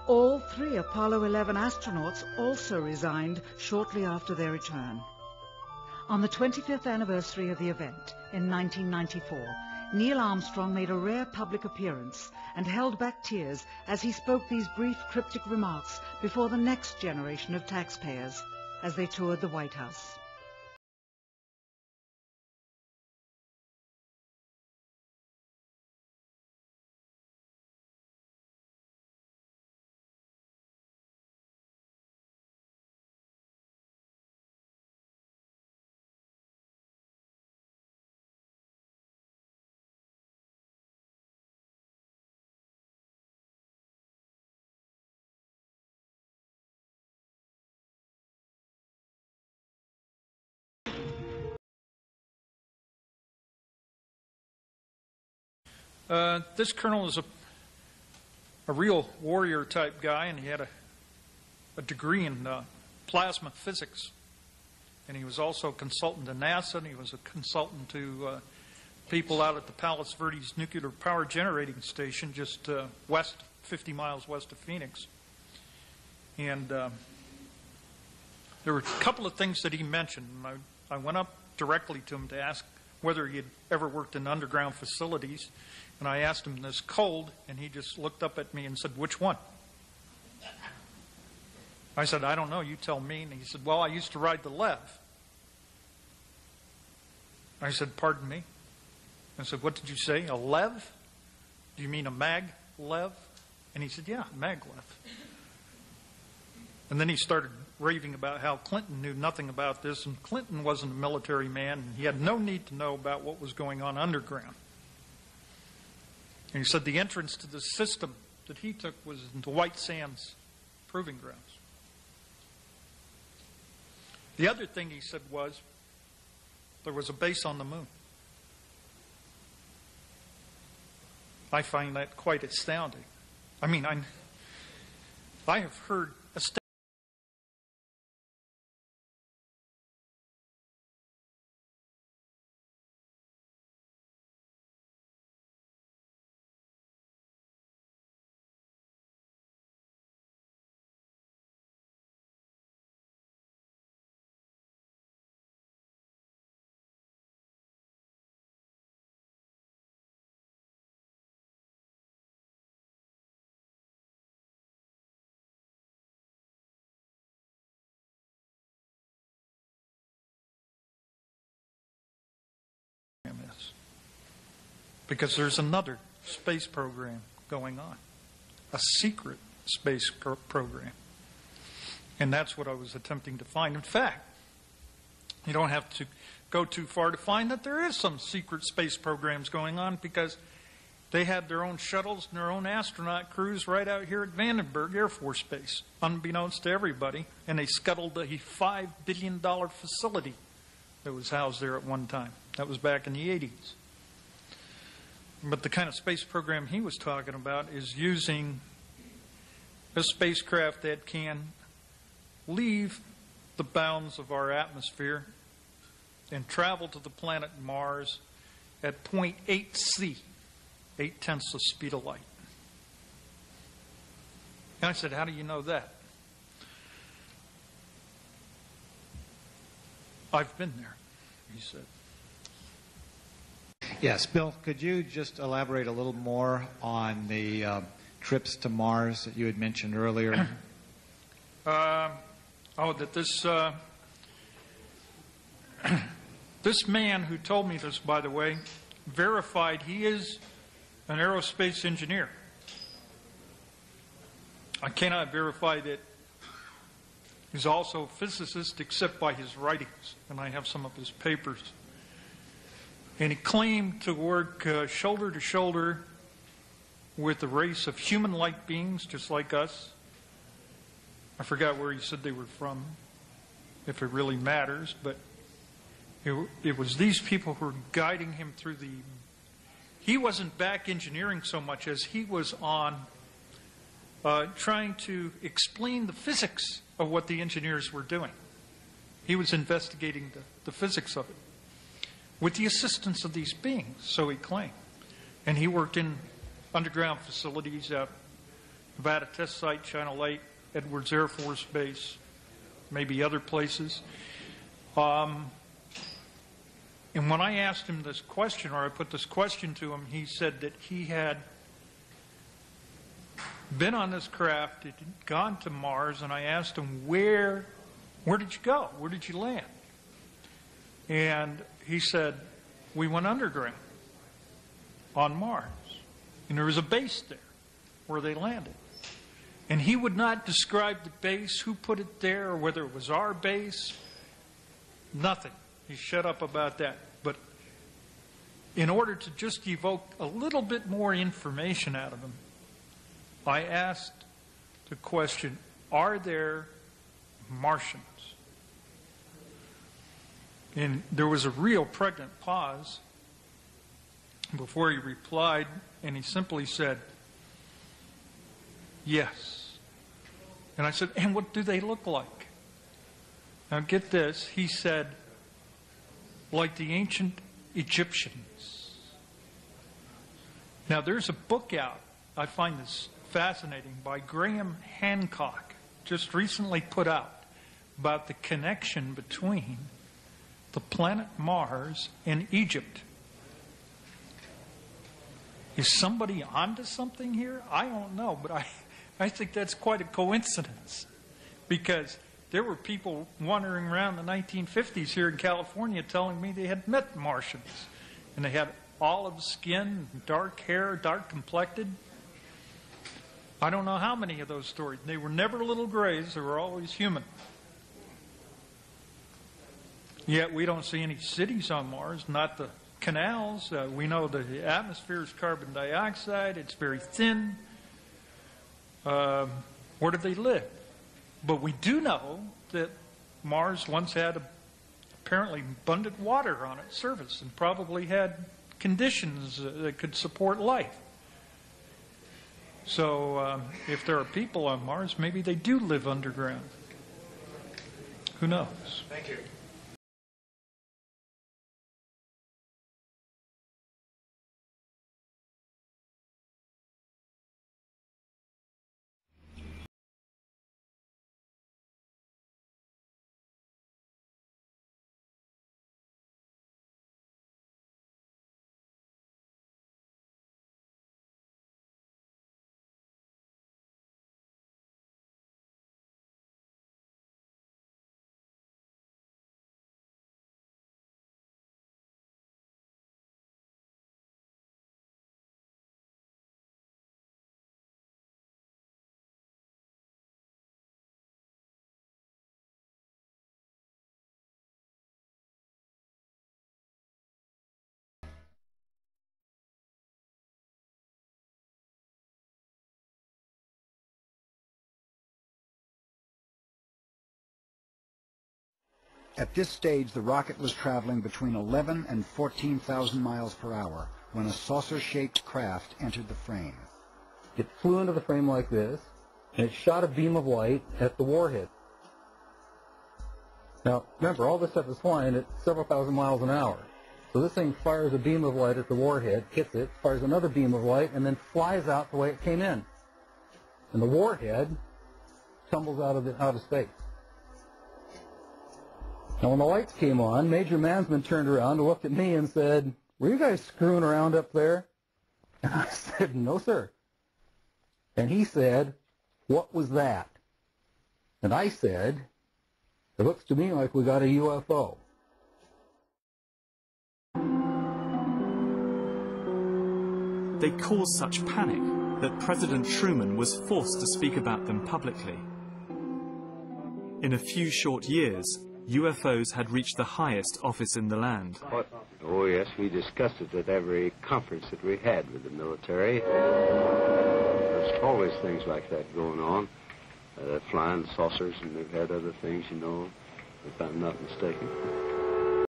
All 3 Apollo 11 astronauts also resigned shortly after their return. On the 25th anniversary of the event in 1994, Neil Armstrong made a rare public appearance and held back tears as he spoke these brief cryptic remarks before the next generation of taxpayers as they toured the White House. This colonel is a real warrior type guy, and he had a degree in plasma physics. And he was also a consultant to NASA, and he was a consultant to people out at the Palos Verdes nuclear power generating station just 50 miles west of Phoenix. And there were a couple of things that he mentioned. And I went up directly to him to ask whether he had ever worked in underground facilities. And I asked him this cold, and he just looked up at me and said, "Which one?" I said, "I don't know, you tell me." And he said, "Well, I used to ride the Lev." I said, "Pardon me?" I said, "What did you say, a Lev? Do you mean a mag-lev?" And he said, "Yeah, mag-lev." And then he started raving about how Clinton knew nothing about this, and Clinton wasn't a military man, and he had no need to know about what was going on underground. And he said the entrance to the system that he took was into White Sands Proving Grounds. The other thing he said was there was a base on the moon. I find that quite astounding. I mean, I have heard astounding. Because there's another space program going on, a secret space program. And that's what I was attempting to find. In fact, you don't have to go too far to find that there is some secret space programs going on, because they had their own shuttles and their own astronaut crews right out here at Vandenberg Air Force Base, unbeknownst to everybody, and they scuttled a $5 billion facility that was housed there at one time. That was back in the 80s. But the kind of space program he was talking about is using a spacecraft that can leave the bounds of our atmosphere and travel to the planet Mars at 0.8 C, 0.8 the speed of light. And I said, "How do you know that?" "I've been there," he said. Yes, Bill, could you just elaborate a little more on the trips to Mars that you had mentioned earlier? That this man who told me this, by the way, verified he is an aerospace engineer. I cannot verify that he's also a physicist except by his writings, and I have some of his papers. And he claimed to work shoulder to shoulder with a race of human-like beings just like us. I forgot where he said they were from, if it really matters, but it was these people who were guiding him through the... He wasn't back engineering so much as he was on trying to explain the physics of what the engineers were doing. He was investigating the physics of it, with the assistance of these beings, so he claimed. And he worked in underground facilities out Nevada Test Site, Channel 8, Edwards Air Force Base, maybe other places. And when I asked him this question, or I put this question to him, he said that he had been on this craft, had gone to Mars, and I asked him, where did you go? Where did you land? And he said, we went underground on Mars. And there was a base there where they landed. And he would not describe the base, who put it there, or whether it was our base. Nothing. He shut up about that. But in order to just evoke a little bit more information out of him, I asked the question, are there Martians? And there was a real pregnant pause before he replied, and he simply said, yes. And I said, and what do they look like? Now get this, he said, like the ancient Egyptians. Now there's a book out, I find this fascinating, by Graham Hancock, just recently put out, about the connection between the planet Mars and Egypt. Is somebody onto something here? I don't know, but I think that's quite a coincidence, because there were people wandering around in the 1950s here in California telling me they had met Martians, and they had olive skin, dark hair, dark complected. I don't know how many of those stories. They were never little grays, they were always human. Yet we don't see any cities on Mars, not the canals. We know the atmosphere is carbon dioxide. It's very thin. Where do they live? But we do know that Mars once had apparently abundant water on its surface and probably had conditions that could support life. So if there are people on Mars, maybe they do live underground. Who knows? Thank you. At this stage, the rocket was traveling between 11 and 14,000 miles per hour when a saucer-shaped craft entered the frame. It flew into the frame like this, and it shot a beam of light at the warhead. Now, remember, all this stuff is flying at several thousand miles an hour. So this thing fires a beam of light at the warhead, hits it, fires another beam of light, and then flies out the way it came in. And the warhead tumbles out of space. Now, when the lights came on, Major Mansman turned around and looked at me and said, "Were you guys screwing around up there?" And I said, "No, sir." And he said, "What was that?" And I said, "It looks to me like we got a UFO." They caused such panic that President Truman was forced to speak about them publicly. In a few short years, UFOs had reached the highest office in the land. Oh, yes, we discussed it at every conference that we had with the military. There's always things like that going on. Flying saucers, and they've had other things, you know, if I'm not mistaken.